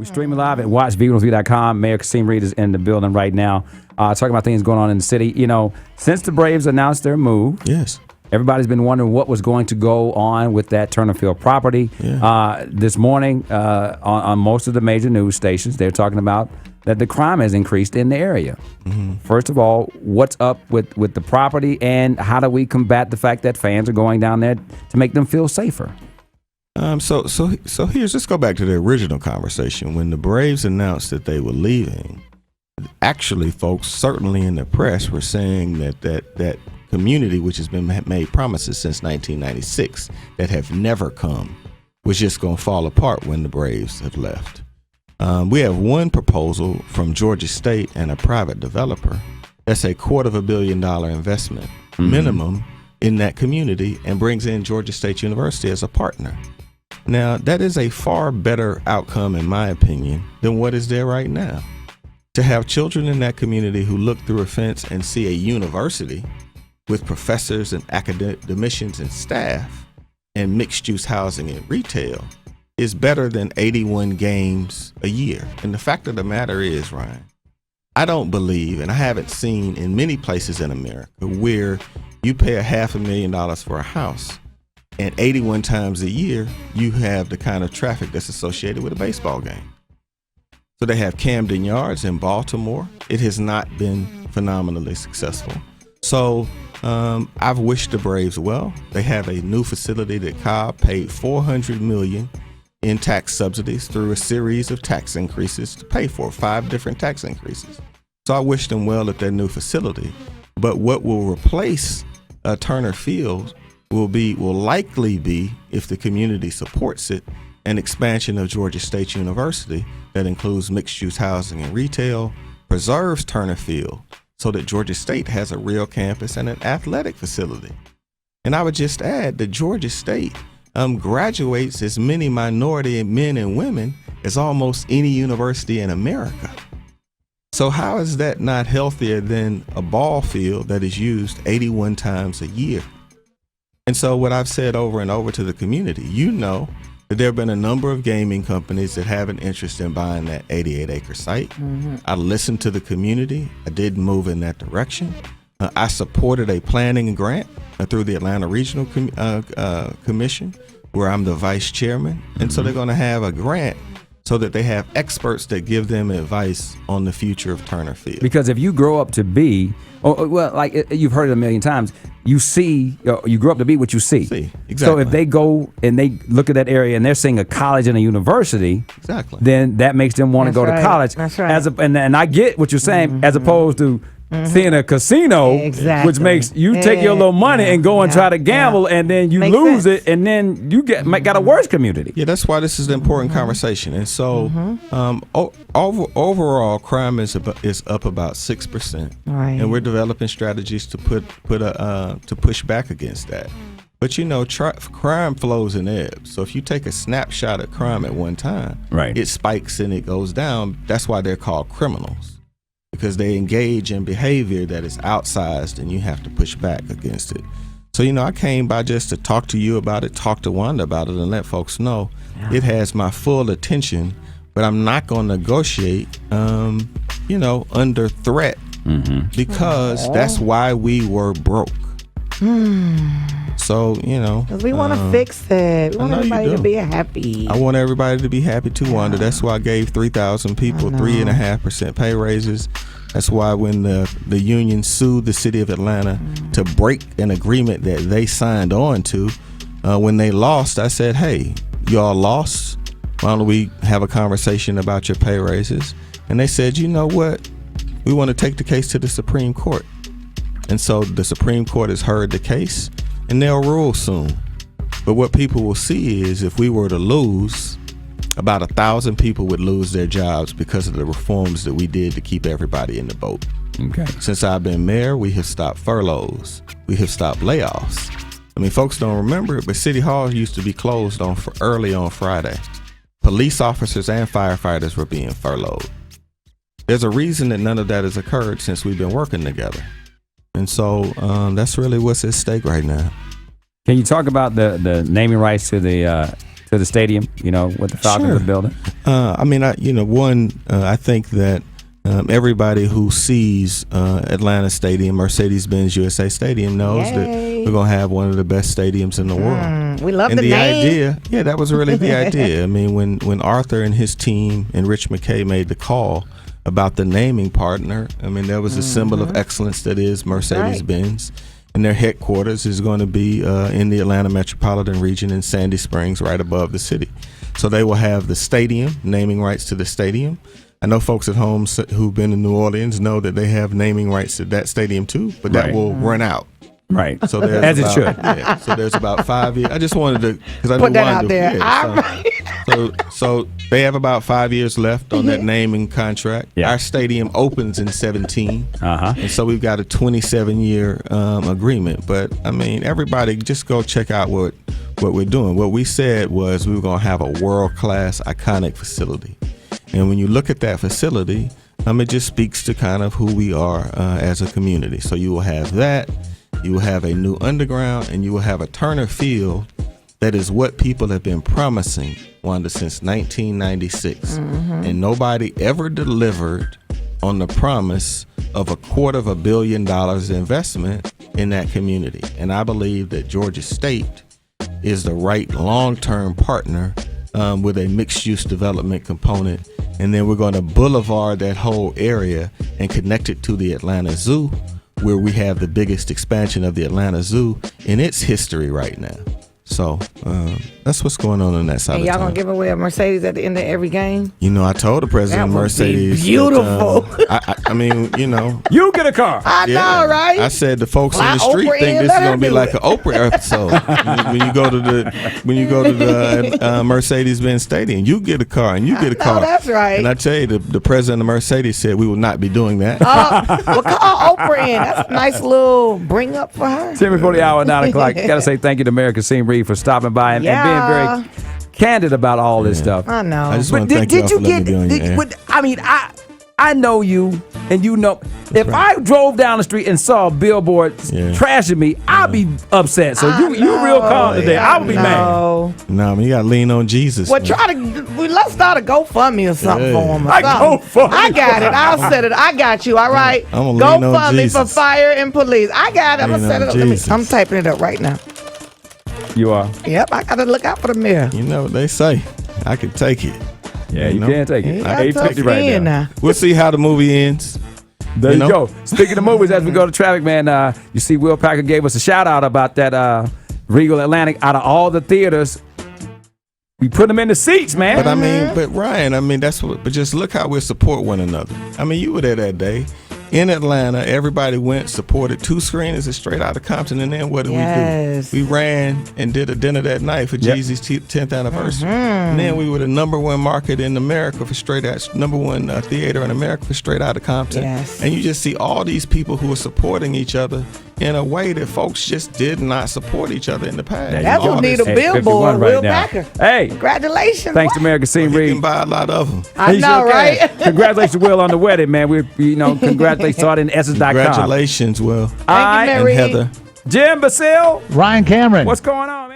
We're streaming live at watchv103.com. Mayor Kasim Reed is in the building right now, talking about things going on in the city. You know, since the Braves announced their move, yes, everybody's been wondering what was going to go on with that Turner Field property. Yeah. This morning, on most of the major news stations, they're talking about that the crime has increased in the area. Mm-hmm. First of all, what's up with the property, and how do we combat the fact that fans are going down there to make them feel safer? So here's, let's go back to the original conversation. When the Braves announced that they were leaving, actually, folks, certainly in the press, were saying that community, which has been made promises since 1996 that have never come, was just going to fall apart when the Braves have left. We have one proposal from Georgia State and a private developer that's a $250 million investment minimum in that community, and brings in Georgia State University as a partner. Now, that is a far better outcome, in my opinion, than what is there right now. To have children in that community who look through a fence and see a university with professors and academicians and staff and mixed-use housing and retail is better than 81 games a year. And the fact of the matter is, Ryan, I don't believe, and I haven't seen in many places in America, where you pay $500,000 for a house, and 81 times a year, you have the kind of traffic that's associated with a baseball game. So they have Camden Yards in Baltimore. It has not been phenomenally successful. So I've wished the Braves well. They have a new facility that Cobb paid $400 million in tax subsidies through a series of tax increases to pay for 5 different tax increases. So I wish them well at their new facility. But what will replace Turner Field will likely be, if the community supports it, an expansion of Georgia State University that includes mixed-use housing and retail, preserves Turner Field so that Georgia State has a real campus and an athletic facility. And I would just add that Georgia State graduates as many minority men and women as almost any university in America. So how is that not healthier than a ball field that is used 81 times a year? And so what I've said over and over to the community, that there have been a number of gaming companies that have an interest in buying that 88-acre site. Mm-hmm. I listened to the community. I did move in that direction. I supported a planning grant through the Atlanta Regional Commission, where I'm the vice chairman. And so they're going to have a grant so that they have experts that give them advice on the future of Turner Field. Because if you grow up to be, you've heard it a million times, you grow up to be what you see. Exactly. So if they go and they look at that area and they're seeing a college and a university, exactly, then that makes them want to go to college. That's right. And I get what you're saying, as opposed to seeing a casino, which makes you take your little money and go and try to gamble, and then you lose it, and then you got a worse community. Yeah, that's why this is an important conversation. And so overall, crime is up about 6%, right. And we're developing strategies to to push back against that. But crime flows in ebbs. So if you take a snapshot of crime at one time, right, it spikes and it goes down. That's why they're called criminals, because they engage in behavior that is outsized, and you have to push back against it. So, I came by just to talk to you about it, talk to Wanda about it, and let folks know it has my full attention, but I'm not going to negotiate, under threat, because that's why we were broke. So, because we want to fix it. We want everybody to be happy. I want everybody to be happy too, Wanda. That's why I gave 3,000 people 3.5% pay raises. That's why when the union sued the city of Atlanta to break an agreement that they signed on to, when they lost, I said, hey, y'all lost. Why don't we have a conversation about your pay raises? And they said, you know what? We want to take the case to the Supreme Court. And so the Supreme Court has heard the case, and they'll rule soon. But what people will see is, if we were to lose, about 1,000 people would lose their jobs because of the reforms that we did to keep everybody in the boat. Okay. Since I've been mayor, we have stopped furloughs. We have stopped layoffs. I mean, folks don't remember it, but City Hall used to be closed early on Friday. Police officers and firefighters were being furloughed. There's a reason that none of that has occurred since we've been working together. And so that's really what's at stake right now. Can you talk about the naming rights to the to the stadium, what the Falcons are building? I think that everybody who sees Atlanta Stadium, Mercedes-Benz USA Stadium, knows that we're going to have one of the best stadiums in the world. We love and the name. idea, that was really the idea. I mean, when Arthur and his team and Rich McKay made the call about the naming partner, there was a symbol of excellence that is Mercedes-Benz. Right. And their headquarters is going to be in the Atlanta metropolitan region in Sandy Springs, right above the city. So they will have the stadium, naming rights to the stadium. I know folks at home who've been in New Orleans know that they have naming rights to that stadium too, but that will run out. Right. So as it should. Yeah. So there's about 5 years. I just wanted to, because I put that out there. So they have about 5 years left on that naming contract. Yeah. Our stadium opens in 2017, and so we've got a 27-year agreement. But everybody just go check out what we're doing. What we said was we were going to have a world-class, iconic facility, and when you look at that facility, it just speaks to kind of who we are as a community. So you will have that. You will have a new underground, and you will have a Turner Field that is what people have been promising, Wanda, since 1996. And nobody ever delivered on the promise of $250 million investment in that community. And I believe that Georgia State is the right long-term partner with a mixed-use development component. And then we're going to boulevard that whole area and connect it to the Atlanta Zoo, where we have the biggest expansion of the Atlanta Zoo in its history right now. So that's what's going on that side of y'all town. gonna give away a Mercedes at the end of every game? I told the president of Mercedes. Beautiful. That, you get a car. I know, right? I said the folks in the street Oprah think this is gonna be like an Oprah episode. when you go to the Mercedes-Benz Stadium, you get a car and you get a car. That's right. And I tell you, the president of Mercedes said we will not be doing that. Well, call Oprah in. That's a nice little bring up for her. 10 before the hour, 9 o'clock. Got to say thank you to Mayor Kasim Reed for stopping by and being very candid about all this stuff. I know. I just want to thank you for letting me be on your air. I know you, and if I drove down the street and saw a billboard trashing me, I'd be upset. So you real calm today. I would be mad. No, you got to lean on Jesus. Well, let's start a GoFundMe or something for him. I got it. I'll set it. I got you. All right. I'm gonna lean on GoFundMe Jesus. for fire and police. I got it. I'm gonna set it up. I'm typing it up right now. You are. Yep. I gotta look out for the mayor. You know what they say. I can take it. Yeah, you can take it. 850 right now. We'll see how the movie ends. There you go. Speaking of movies, as we go to traffic, man, you see Will Packer gave us a shout out about that Regal Atlantic. Out of all the theaters, we put them in the seats, man. But Ryan, that's what. But just look how we support one another. You were there that day. In Atlanta, everybody went, supported. 2 screenings is straight out of Compton. And then what did we do? We ran and did a dinner that night for Jeezy's 10th anniversary. And then we were the #1 market in America for straight out, #1 theater in America for straight out of Compton. Yes. And you just see all these people who are supporting each other in a way that folks just did not support each other in the past. That's who need a billboard, Will Packer. Hey. Congratulations. Thanks to Mayor Kasim Reed. You can buy a lot of them. I know, right? Congratulations, Will, on the wedding, man. Congratulations. Start in Essence.com. Congratulations, Will. Thank you, Mary. And Heather. Jim Basile. Ryan Cameron. What's going on, man?